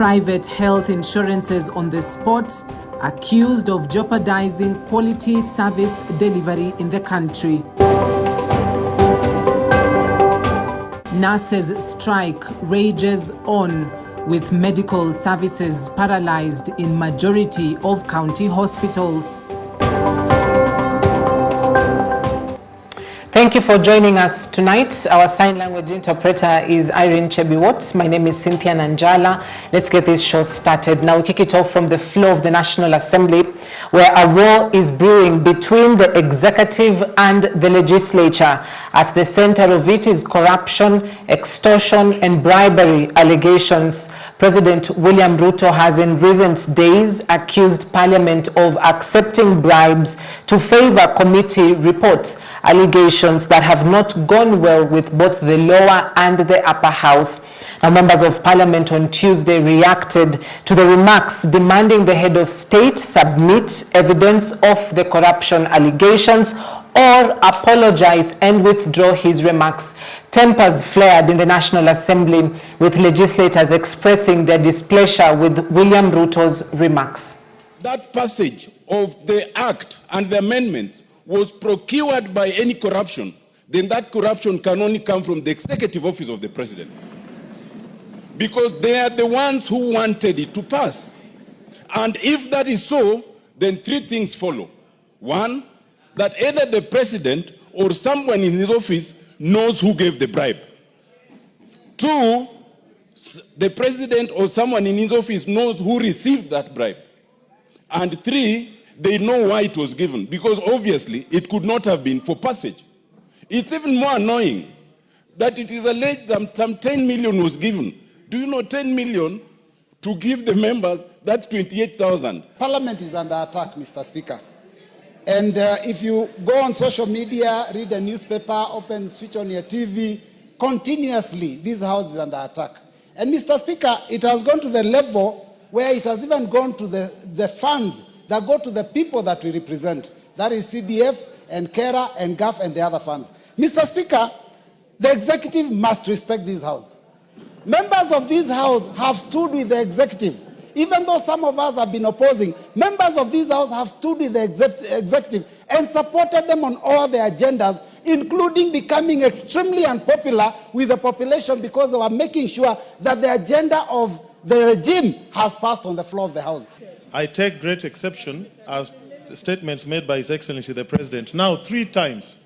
Private health insurances on the spot, accused of jeopardizing quality service delivery in the country. Nurses' strike rages on, with medical services paralyzed in majority of county hospitals. Thank you for joining us tonight. Our sign language interpreter is Irene Chebiwot. My name is Cynthia Nanjala. Let's get this show started. Now we kick it off from the floor of the National Assembly, where a war is brewing between the executive and the legislature. At the center of it is corruption, extortion, and bribery allegations. President William Ruto has in recent days accused Parliament of accepting bribes to favor committee reports, allegations that have not gone well with both the lower and the upper house. Now, members of Parliament on Tuesday reacted to the remarks, demanding the head of state submit evidence of the corruption allegations or apologize and withdraw his remarks. Tempers flared in the National Assembly, with legislators expressing their displeasure with William Ruto's remarks. That passage of the Act and the amendment was procured by any corruption, then that corruption can only come from the executive office of the president. Because they are the ones who wanted it to pass. And if that is so, then three things follow. One, that either the president or someone in his office knows who gave the bribe. Two, the president or someone in his office knows who received that bribe. And three, they know why it was given, because obviously it could not have been for passage. It's even more annoying that it is alleged that some 10 million was given. Do you know 10 million to give the members, that's 28,000. Parliament is under attack, Mr. Speaker. And if you go on social media, read a newspaper, switch on your TV, continuously this house is under attack. And Mr. Speaker, it has gone to the level where it has even gone to the funds that go to the people that we represent. That is CDF and KERA and GAF and the other funds. Mr. Speaker, the executive must respect this house. Members of this house have stood with the executive. Even though some of us have been opposing, members of this house have stood with the executive and supported them on all their agendas, including becoming extremely unpopular with the population because they were making sure that the agenda of the regime has passed on the floor of the house. I take great exception as the statements made by His Excellency the President, now 3 times,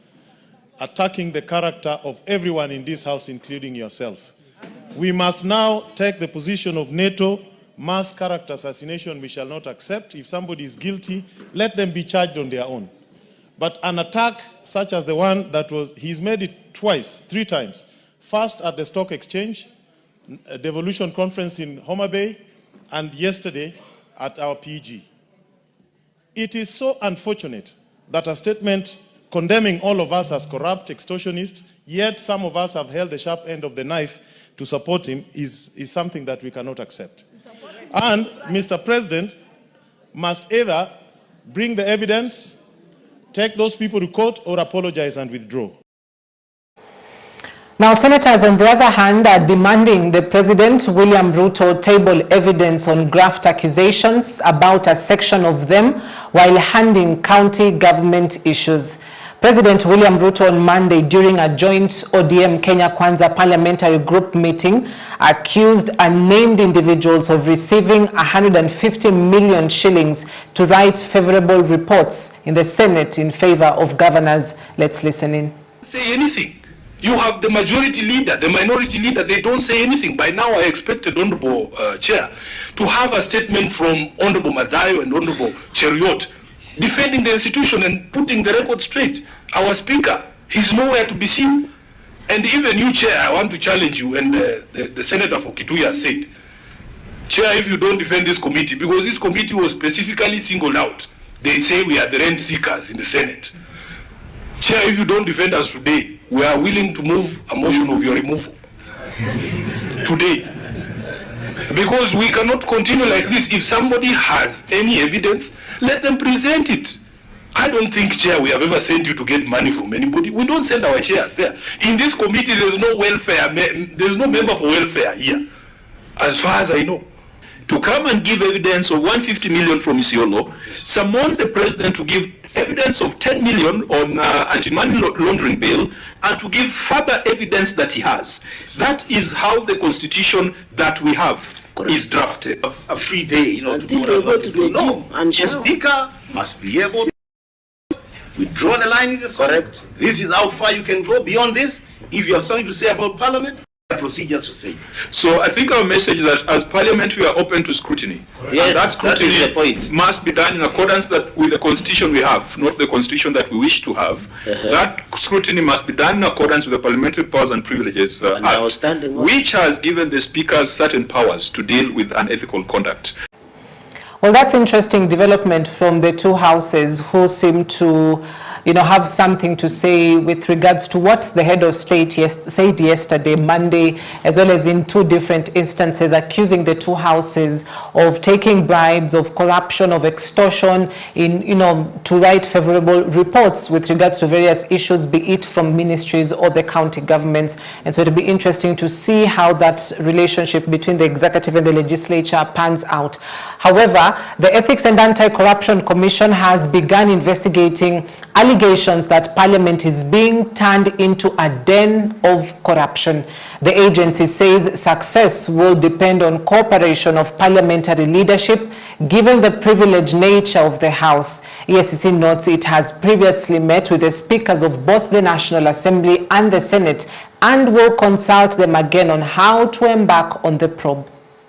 attacking the character of everyone in this house, including yourself. We must now take the position of NATO. Mass character assassination we shall not accept. If somebody is guilty, let them be charged on their own. But an attack such as the one that he's made it twice, 3 times. First at the Stock Exchange, a devolution conference in Homa Bay, and yesterday at our PG. It is so unfortunate that a statement condemning all of us as corrupt extortionists, yet some of us have held the sharp end of the knife to support him, is something that we cannot accept. And Mr. President must either bring the evidence, take those people to court, or apologize and withdraw. Now, senators, on the other hand, are demanding the President, William Ruto, table evidence on graft accusations about a section of them while handling county government issues. President William Ruto on Monday, during a joint ODM Kenya Kwanza parliamentary group meeting, accused unnamed individuals of receiving 150 million shillings to write favorable reports in the Senate in favor of governors. Let's listen in. Say anything. You have the majority leader, the minority leader, they don't say anything. By now I expected Honorable Chair to have a statement from Honorable Mazayo and Honorable Cheriot defending the institution and putting the record straight. Our Speaker, he's nowhere to be seen. And even you, Chair, I want to challenge you, and the Senator for Kituya said, Chair, if you don't defend this committee, because this committee was specifically singled out, they say we are the rent seekers in the Senate. Chair, if you don't defend us today, we are willing to move a motion of your removal today. Because we cannot continue like this. If somebody has any evidence, let them present it. I don't think, Chair, we have ever sent you to get money from anybody. We don't send our chairs there. In this committee, there's no welfare. There's no member for welfare here, as far as I know. to come and give evidence of 150 million from Isiolo, summon the president to give evidence of 10 million on anti-money laundering bill, and to give further evidence that he has. That is how the constitution that we have is drafted. A free day, you know, to do what to do. No, and the speaker must be able to withdraw the line in the Senate. Correct. This is how far you can go. Beyond this, if you have something to say about Parliament, procedures to say. So I think our message is that as Parliament we are open to scrutiny. Yes, and that scrutiny is the point. Must be done in accordance with the constitution we have, not the constitution that we wish to have. That scrutiny must be done in accordance with the Parliamentary Powers and Privileges Act, which has given the speakers certain powers to deal with unethical conduct. Well, that's interesting development from the two houses who seem to have something to say with regards to what the head of state said yesterday, Monday, as well as in two different instances, accusing the two houses of taking bribes, of corruption, of extortion, to write favorable reports with regards to various issues, be it from ministries or the county governments. And so it'll be interesting to see how that relationship between the executive and the legislature pans out. However, the Ethics and Anti-Corruption Commission has begun investigating allegations that Parliament is being turned into a den of corruption. The agency says success will depend on cooperation of parliamentary leadership, given the privileged nature of the House. ESCC notes it has previously met with the speakers of both the National Assembly and the Senate and will consult them again on how to embark on the probe.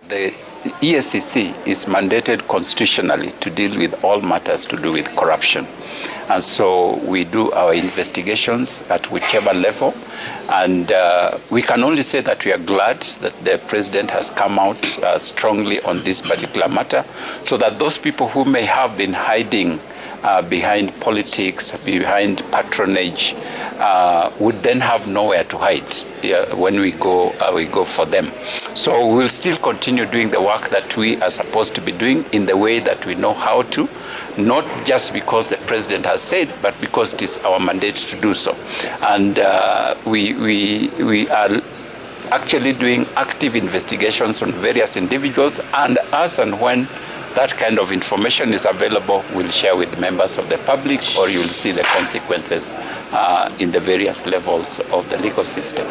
The ESCC is mandated constitutionally to deal with all matters to do with corruption. And so we do our investigations at whichever level. And we can only say that we are glad that the president has come out strongly on this particular matter, so that those people who may have been hiding behind politics, behind patronage, would then have nowhere to hide when we go for them. So we'll still continue doing the work that we are supposed to be doing in the way that we know how to, not just because the president has said, but because it is our mandate to do so. And we are actually doing active investigations on various individuals, and as and when that kind of information is available, we'll share with members of the public, or you'll see the consequences in the various levels of the legal system.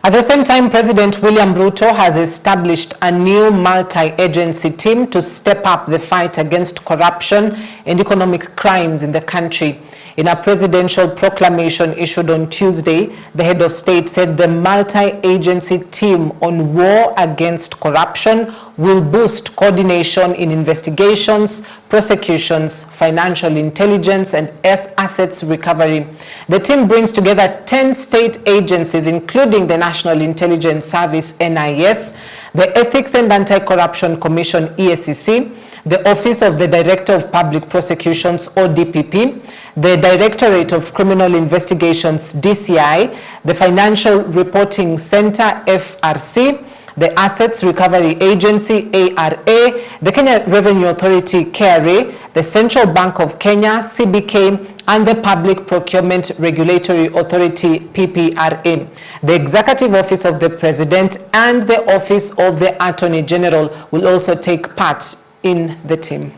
At the same time, President William Ruto has established a new multi-agency team to step up the fight against corruption and economic crimes in the country. In a presidential proclamation issued on Tuesday, the head of state said the multi-agency team on war against corruption will boost coordination in investigations, prosecutions, financial intelligence, and assets recovery. The team brings together 10 state agencies, including the National Intelligence Service, NIS, the Ethics and Anti-Corruption Commission, ESCC, the Office of the Director of Public Prosecutions, ODPP, the Directorate of Criminal Investigations, DCI, the Financial Reporting Center, FRC, the Assets Recovery Agency, ARA, the Kenya Revenue Authority, KRA, the Central Bank of Kenya, CBK, and the Public Procurement Regulatory Authority, PPRA. The Executive Office of the President and the Office of the Attorney General will also take part in the team.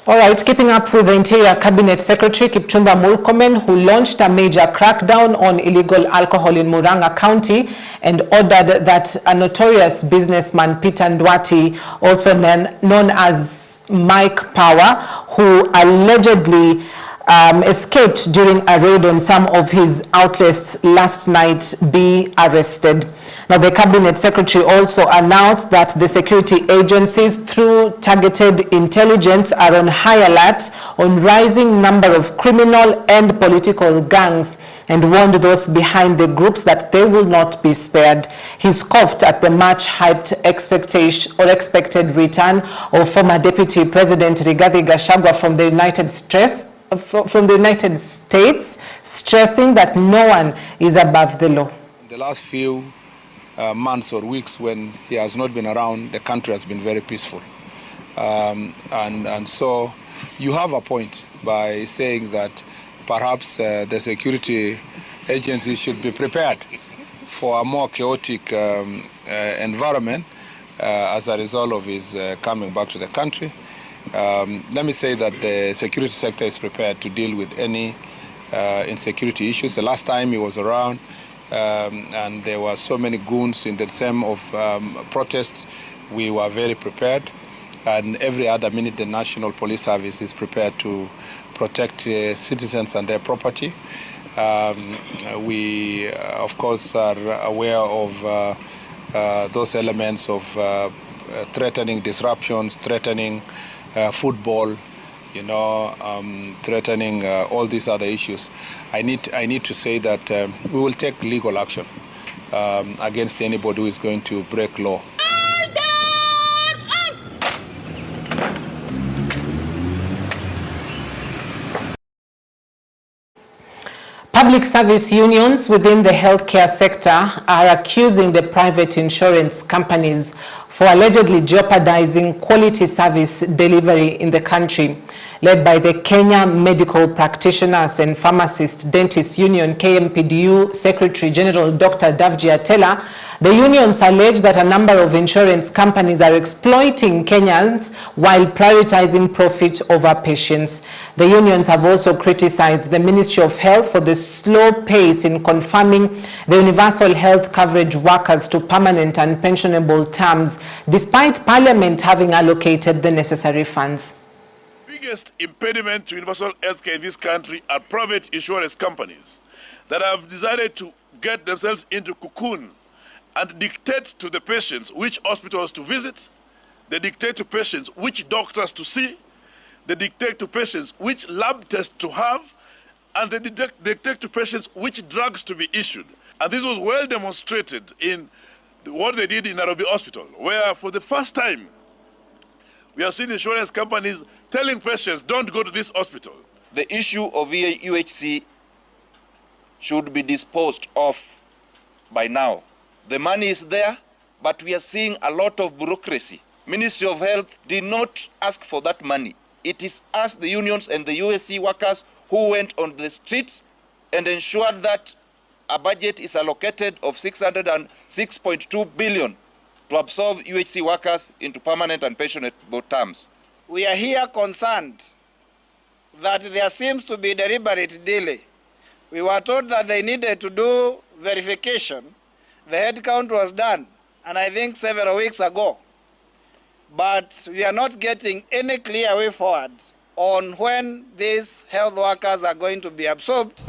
All right, keeping up with the Interior Cabinet Secretary Kipchumba Murkomen, who launched a major crackdown on illegal alcohol in Murang'a County and ordered that a notorious businessman, Peter Ndwati, also known as Mike Power, who allegedly escaped during a raid on some of his outlets last night, be arrested. Now, the Cabinet Secretary also announced that the security agencies, through targeted intelligence, are on high alert on rising number of criminal and political gangs, and warned those behind the groups that they will not be spared. He scoffed at the much-hyped expected return of former Deputy President Rigathi Gachagua from the United States, stressing that no one is above the law. The last few months or weeks when he has not been around, the country has been very peaceful. And so you have a point by saying that perhaps the security agencies should be prepared for a more chaotic environment as a result of his coming back to the country. Let me say that the security sector is prepared to deal with any insecurity issues. The last time he was around and there were so many goons in the same of protests, we were very prepared. And every other minute the National Police Service is prepared to protect citizens and their property. We, of course, are aware of those elements of threatening disruptions, threatening football, you know, threatening all these other issues. I need to say that we will take legal action against anybody who is going to break law. Public service unions within the healthcare sector are accusing the private insurance companies for allegedly jeopardizing quality service delivery in the country. Led by the Kenya Medical Practitioners and Pharmacists Dentists Union, KMPDU Secretary General Dr. Davji Atela, the unions allege that a number of insurance companies are exploiting Kenyans while prioritizing profit over patients. The unions have also criticized the Ministry of Health for the slow pace in confirming the universal health coverage workers to permanent and pensionable terms, despite Parliament having allocated the necessary funds. The biggest impediment to universal health care in this country are private insurance companies that have decided to get themselves into cocoon and dictate to the patients which hospitals to visit. They dictate to patients which doctors to see. They dictate to patients which lab tests to have, and they dictate to patients which drugs to be issued. And this was well demonstrated in what they did in Nairobi Hospital, where for the first time we have seen insurance companies telling patients, don't go to this hospital. The issue of UHC should be disposed of by now. The money is there, but we are seeing a lot of bureaucracy. Ministry of Health did not ask for that money. It is us, the unions and the USC workers, who went on the streets and ensured that a budget is allocated of 606.2 billion to absorb UHC workers into permanent and pensionable terms. We are here concerned that there seems to be deliberate delay. We were told that they needed to do verification. The head count was done, and I think several weeks ago. But we are not getting any clear way forward on when these health workers are going to be absorbed.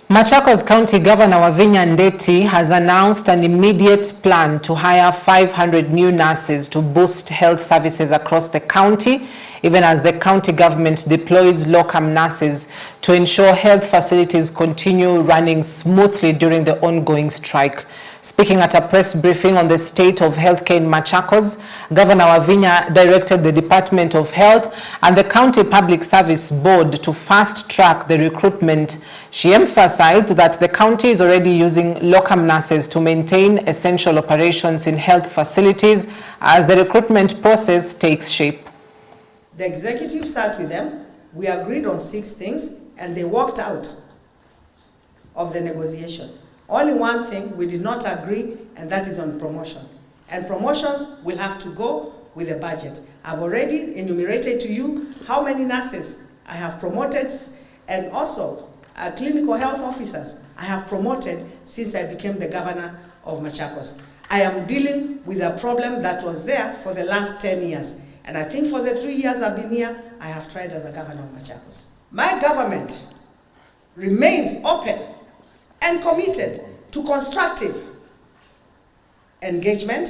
Machakos County Governor Wavinya Ndeti has announced an immediate plan to hire 500 new nurses to boost health services across the county, even as the county government deploys locum nurses to ensure health facilities continue running smoothly during the ongoing strike. Speaking at a press briefing on the state of healthcare in Machakos, Governor Wavinya directed the Department of Health and the County Public Service Board to fast-track the recruitment. She emphasized that the county is already using locum nurses to maintain essential operations in health facilities as the recruitment process takes shape. The executive sat with them, we agreed on 6 things, and they walked out of the negotiation. Only one thing we did not agree, and that is on promotion. And promotions will have to go with a budget. I've already enumerated to you how many nurses I have promoted, and also clinical health officers I have promoted since I became the governor of Machakos. I am dealing with a problem that was there for the last 10 years. And I think for the 3 years I've been here, I have tried as a governor of Machakos. My government remains open and committed to constructive engagement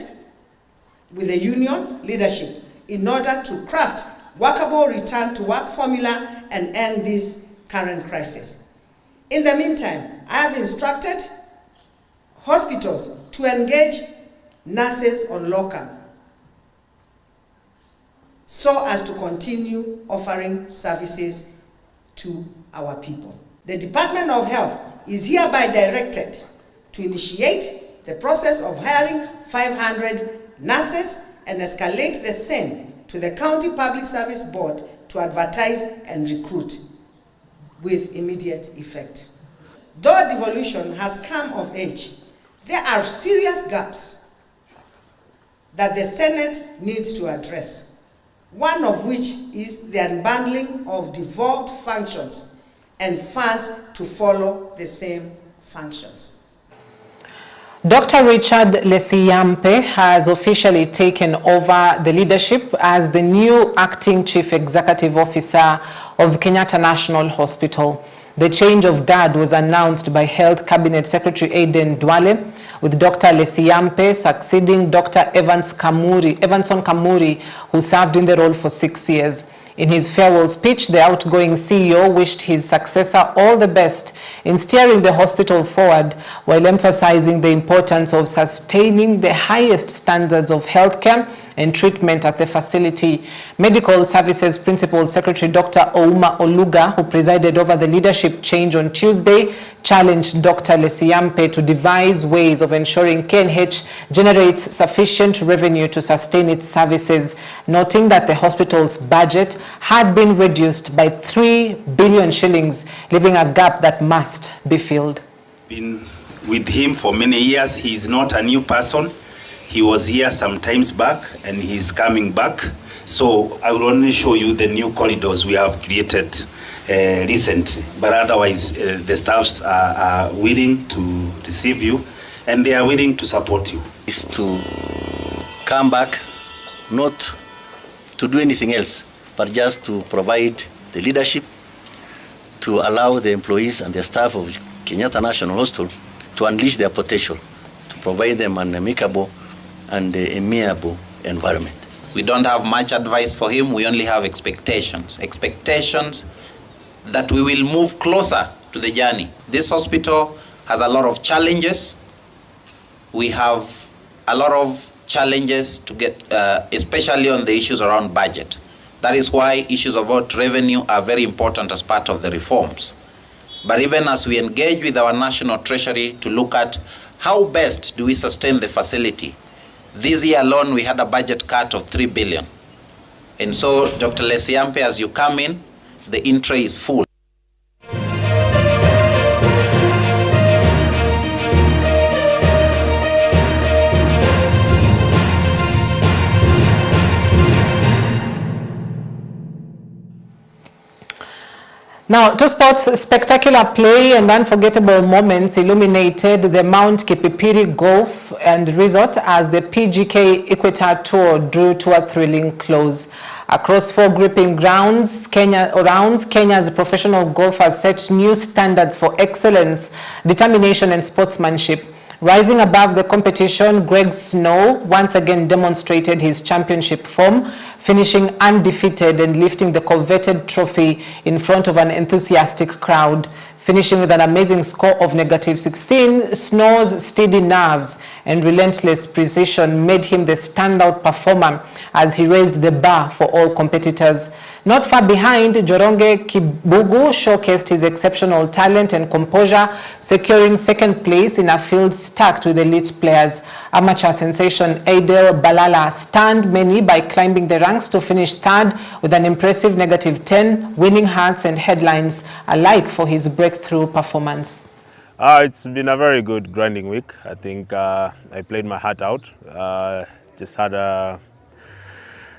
with the union leadership in order to craft workable return to work formula and end this current crisis. In the meantime, I have instructed hospitals to engage nurses on locum so as to continue offering services to our people. The Department of Health is hereby directed to initiate the process of hiring 500 nurses and escalate the same to the County Public Service Board to advertise and recruit with immediate effect. Though devolution has come of age, there are serious gaps that the Senate needs to address, one of which is the unbundling of devolved functions and funds to follow the same functions. Dr. Richard Lesiyampe has officially taken over the leadership as the new acting chief executive officer of Kenyatta National Hospital. The change of guard was announced by Health Cabinet Secretary Aden Duale, with Dr. Lesiyampe succeeding Dr. Evanson Kamuri, who served in the role for 6 years. In his farewell speech, the outgoing CEO wished his successor all the best in steering the hospital forward, while emphasizing the importance of sustaining the highest standards of healthcare and treatment at the facility. Medical Services Principal Secretary Dr. Ouma Oluga, who presided over the leadership change on Tuesday, challenged Dr. Lesiyampe to devise ways of ensuring KNH generates sufficient revenue to sustain its services, noting that the hospital's budget had been reduced by 3 billion shillings, leaving a gap that must be filled. Been with him for many years. He is not a new person. He was here some times back and he's coming back. So I will only show you the new corridors we have created recently. But otherwise, the staffs are willing to receive you and they are willing to support you. Is to come back, not to do anything else, but just to provide the leadership, to allow the employees and the staff of Kenyatta National Hospital to unleash their potential, to provide them an amicable and amiable environment. We don't have much advice for him, we only have expectations. Expectations that we will move closer to the journey. This hospital has a lot of challenges. We have a lot of challenges to get, especially on the issues around budget. That is why issues about revenue are very important as part of the reforms. But even as we engage with our National Treasury to look at how best do we sustain the facility, this year alone, we had a budget cut of 3 billion. And so, Dr. Lesiyampe, as you come in, the in tray is full. Now, to sports, spectacular play and unforgettable moments illuminated the Mount Kipipiri Golf and Resort as the PGK Equator Tour drew to a thrilling close. Across 4 gripping rounds, Kenya's professional golfers set new standards for excellence, determination and sportsmanship. Rising above the competition, Greg Snow once again demonstrated his championship form, finishing undefeated and lifting the coveted trophy in front of an enthusiastic crowd. Finishing with an amazing score of -16, Snow's steady nerves and relentless precision made him the standout performer as he raised the bar for all competitors. Not far behind, Joronge Kibugu showcased his exceptional talent and composure, securing second place in a field stacked with elite players. Amateur sensation Adel Balala stunned many by climbing the ranks to finish third with an impressive -10, winning hearts and headlines alike for his breakthrough performance. It's been a very good grinding week. I think I played my heart out. Just had a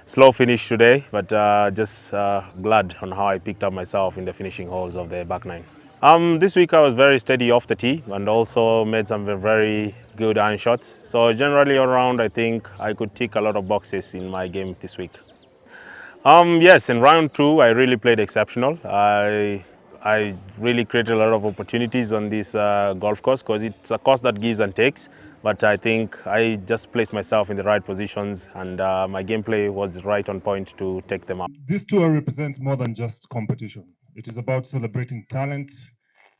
slow finish today, but just glad on how I picked up myself in the finishing holes of the back nine. This week I was very steady off the tee and also made some very good iron shots. So generally around, I think I could tick a lot of boxes in my game this week. Yes, in round 2 I really played exceptional. I really created a lot of opportunities on this golf course because it's a course that gives and takes. But I think I just placed myself in the right positions and my gameplay was right on point to take them up. This tour represents more than just competition. It is about celebrating talent,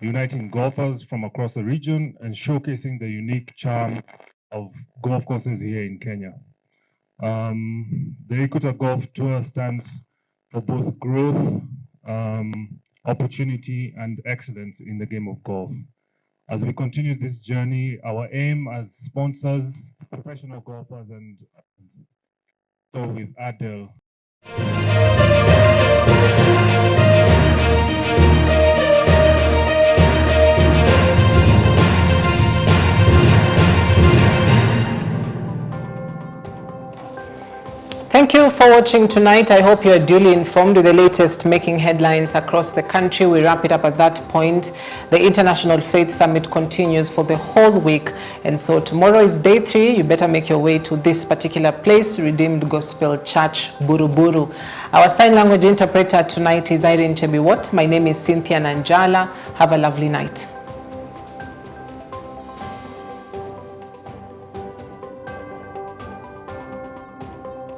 uniting golfers from across the region and showcasing the unique charm of golf courses here in Kenya. The Equator Golf Tour stands for both growth, opportunity and excellence in the game of golf. As we continue this journey, our aim as sponsors, professional golfers, and so with Adel. Thank you for watching tonight. I hope you are duly informed with the latest making headlines across the country. We wrap it up at that point. The International Faith Summit continues for the whole week. And so tomorrow is day 3. You better make your way to this particular place, Redeemed Gospel Church, Buruburu. Our sign language interpreter tonight is Irene Chebiwot. My name is Cynthia Nanjala. Have a lovely night.